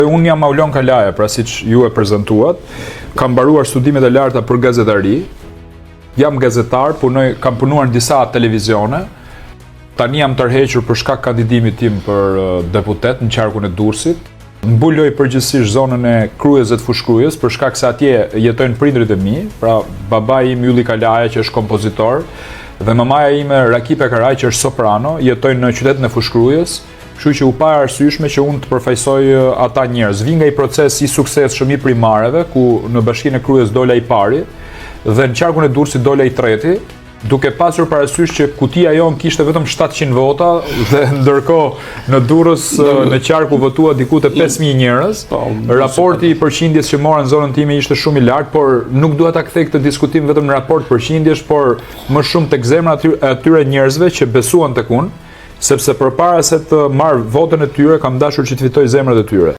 Unë jam Maulon Kalaja, pra siç ju e prezantuat, kam mbaruar studimet e larta për gazetari, jam gazetar, kam punuar në disa televizione, tani jam tërhequr për shkak kandidimit tim për deputet në qarkun e Durrësit. Mbuloj përgjithsisht zonën e Krujës dhe të Fushkrujës, për shkak se atje jetojnë prindrit e mi, pra babai im Ylli Kalaja që është kompozitor, dhe mamaja ime Rakipe Karaj që është soprano, jetojnë në qytetin e Fushkrujës. Kështu që u pa arsyeshme që unë të përfaqësoj ata njerëz. Vi nga i proces i suksesshëm i primareve, ku në Bashkinë e Krujës dola i pari dhe në qarkun e Durrësit dola i treti, duke pasur parasysh që kutia jonë kishte vetëm 700 vota dhe ndërkohë në Durrës në qarku votua diku te 5000 njerëz. Raporti i përqindjes që morën në zonën time ishte shumë i lartë, por nuk dua ta kthej këtë diskutim vetëm në raport përqindjesh, por më shumë tek zemra e atyre njerëzve që besuan tek unë, sepse përpara se të marr votën e tyre kam dashur që të fitoj zemrat e tyre.